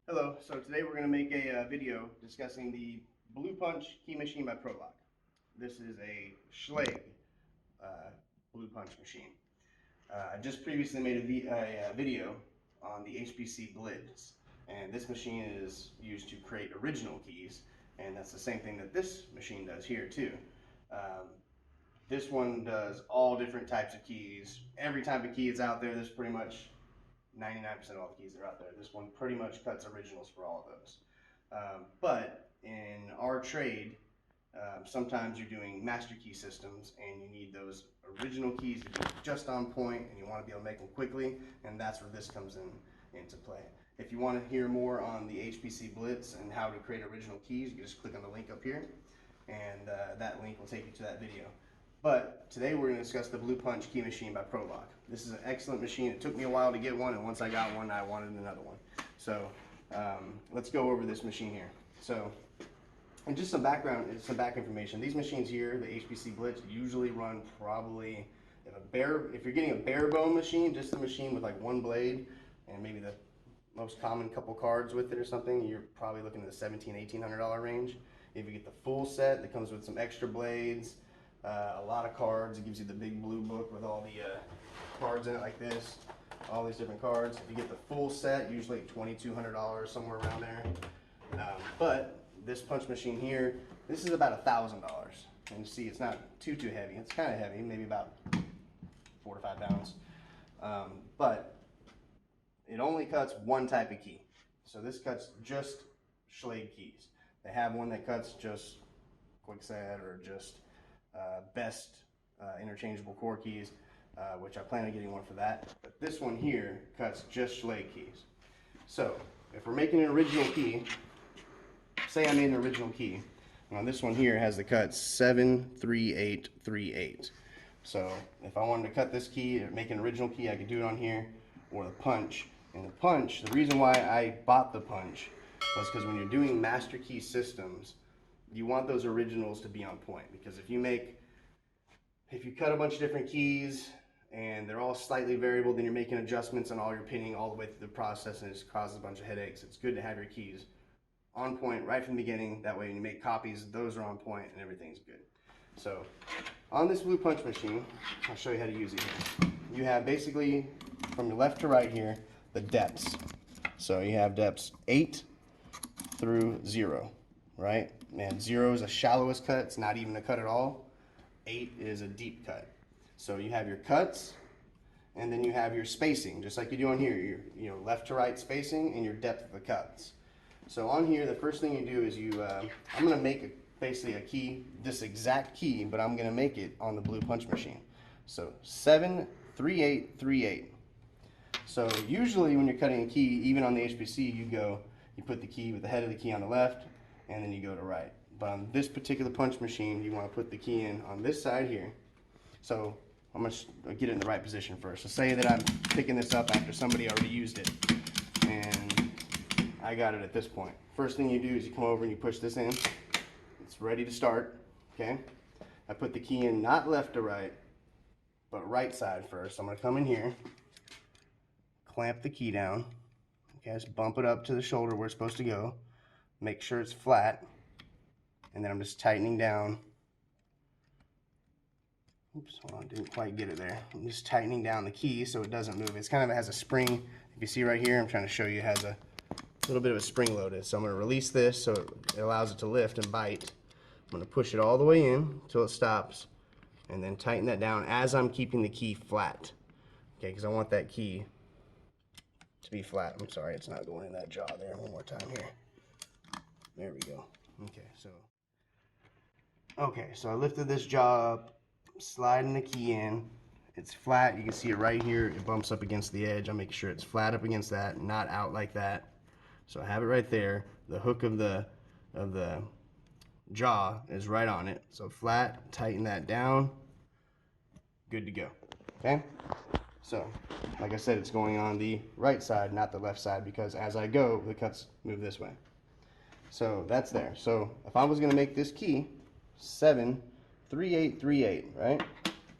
Hello, so today we're going to make a video discussing the Blue Punch key machine by Pro-Lok. This is a Schlage Blue Punch machine. I just previously made a video on the HPC Blitz, and this machine is used to create original keys, and that's the same thing that this machine does here too. Um, this one does all different types of keys. Every type of key is out there. There's pretty much 99% of all the keys that are out there. This one pretty much cuts originals for all of those. But in our trade, sometimes you're doing master key systems and you need those original keys to be just on point and you want to be able to make them quickly, and that's where this comes into play. If you want to hear more on the HPC Blitz and how to create original keys, you can just click on the link up here, and that link will take you to that video. But today we're going to discuss the Blue Punch key machine by Pro-Lok. This is an excellent machine. It took me a while to get one, and once I got one, I wanted another one. So let's go over this machine here. So, and just some back information. These machines here, the HPC Blitz, usually run probably, if you're getting a bare bone machine, just a machine with like one blade and maybe the most common couple cards with it or something, you're probably looking at the $1,700, $1,800 range. If you get the full set that comes with some extra blades, a lot of cards, it gives you the big blue book with all the cards in it like this, all these different cards. If you get the full set, usually $2,200, somewhere around there. But this punch machine here, this is about $1,000. And you see it's not too heavy. It's kind of heavy, maybe about 4 to 5 pounds. But it only cuts one type of key. So this cuts just Schlage keys. They have one that cuts just quickset or just best interchangeable core keys, which I plan on getting one for that. But this one here cuts just Schlage keys. So if we're making an original key, say I made an original key, now this one here has the cut 73838. So if I wanted to cut this key or make an original key, I could do it on here, or the punch. And the punch, the reason why I bought the punch was because when you're doing master key systems, you want those originals to be on point, because if you cut a bunch of different keys and they're all slightly variable, then you're making adjustments on all your pinning all the way through the process, and it just causes a bunch of headaches. It's good to have your keys on point right from the beginning. That way when you make copies, those are on point and everything's good. So on this Blue Punch machine, I'll show you how to use it here. You have basically from your left to right here the depths. So you have depths 8 through 0, right? And 0 is the shallowest cut. It's not even a cut at all. 8 is a deep cut. So you have your cuts, and then you have your spacing, just like you do on here. Your left to right spacing and your depth of the cuts. So on here, the first thing you do is I'm going to make basically a key, this exact key, but I'm going to make it on the Blue Punch machine. So 73838. So usually when you're cutting a key, even on the HPC, you put the key with the head of the key on the left, and then you go to right. But on this particular punch machine, you want to put the key in on this side here. So I'm going to get it in the right position first. So say that I'm picking this up after somebody already used it, and I got it at this point. First thing you do is you come over and you push this in. It's ready to start, okay? I put the key in not left to right, but right side first. I'm going to come in here, clamp the key down, okay, just bump it up to the shoulder where it's supposed to go. Make sure it's flat, and then I'm just tightening down. Oops, hold on, didn't quite get it there. I'm just tightening down the key so it doesn't move. It's kind of has a spring. If you see right here, I'm trying to show you, it has a little bit of a spring loaded. So I'm going to release this so it allows it to lift and bite. I'm going to push it all the way in until it stops, and then tighten that down as I'm keeping the key flat. Okay, because I want that key to be flat. I'm sorry, it's not going in that jaw there. One more time here. There we go. Okay, so I lifted this jaw up, sliding the key in. It's flat. You can see it right here. It bumps up against the edge. I'm making sure it's flat up against that, not out like that. So I have it right there. The hook of the jaw is right on it. So flat, tighten that down. Good to go. Okay? So, like I said, it's going on the right side, not the left side, because as I go, the cuts move this way. So that's there. So if I was going to make this key 73838, right?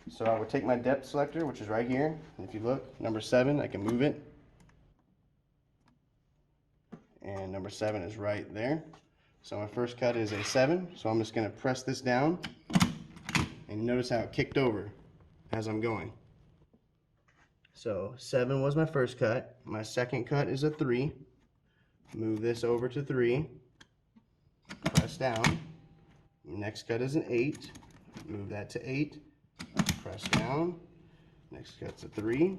So I would take my depth selector, which is right here, and if you look, number 7, I can move it, and number 7 is right there. So my first cut is a 7, so I'm just going to press this down, and notice how it kicked over as I'm going. So 7 was my first cut. My second cut is a 3. Move this over to 3, press down. Next cut is an 8. Move that to 8, press down. Next cut's a 3,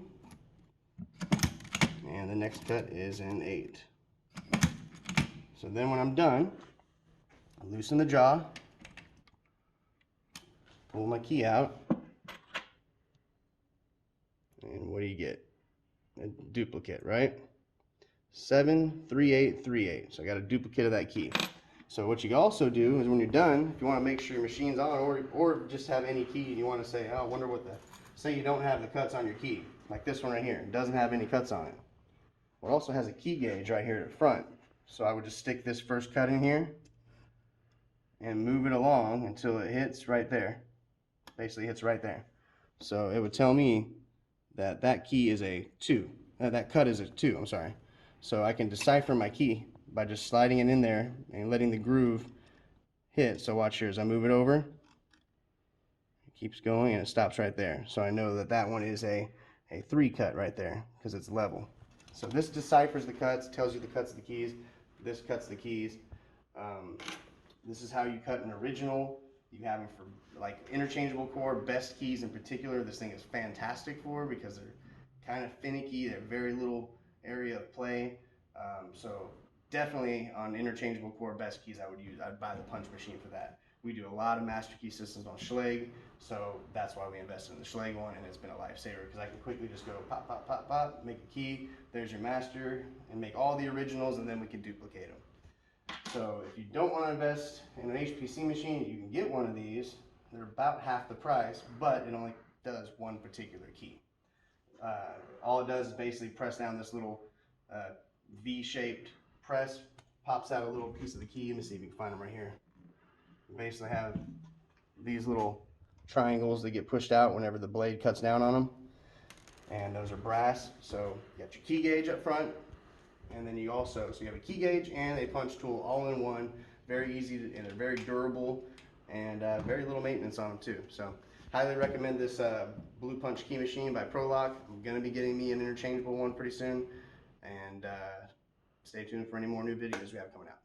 and the next cut is an 8. So then when I'm done, I loosen the jaw, pull my key out, and what do you get? A duplicate, right? 73838. So I got a duplicate of that key. So what you can also do is when you're done, if you want to make sure your machine's on, or just have any key and you want to say, oh, I wonder what say you don't have the cuts on your key, like this one right here, it doesn't have any cuts on it. Well, it also has a key gauge right here at the front. So I would just stick this first cut in here and move it along until it hits right there. Basically hits right there. So it would tell me that that key is a 2. That cut is a 2, I'm sorry. So I can decipher my key by just sliding it in there and letting the groove hit. So watch here as I move it over. It keeps going and it stops right there. So I know that that one is a 3 cut right there because it's level. So this deciphers the cuts, tells you the cuts of the keys. This cuts the keys. This is how you cut an original. You have them for like interchangeable core, best keys in particular. This thing is fantastic for because they're kind of finicky. They're very little area of play. So definitely on interchangeable core best keys I'd buy the punch machine for that. We do a lot of master key systems on Schlage, so that's why we invested in the Schlage one, and it's been a lifesaver because I can quickly just go pop, pop, pop, pop, make a key, there's your master, and make all the originals, and then we can duplicate them. So if you don't want to invest in an HPC machine, you can get one of these. They're about half the price, but it only does one particular key. All it does is basically press down this little V-shaped press, pops out a little piece of the key. Let me see if you can find them right here. You basically have these little triangles that get pushed out whenever the blade cuts down on them, and those are brass. So you got your key gauge up front, and then you have a key gauge and a punch tool all in one. Very easy and they're very durable, and very little maintenance on them too. So highly recommend this Blue Punch key machine by Pro-Lok. I'm going to be getting me an interchangeable one pretty soon, and stay tuned for any more new videos we have coming out.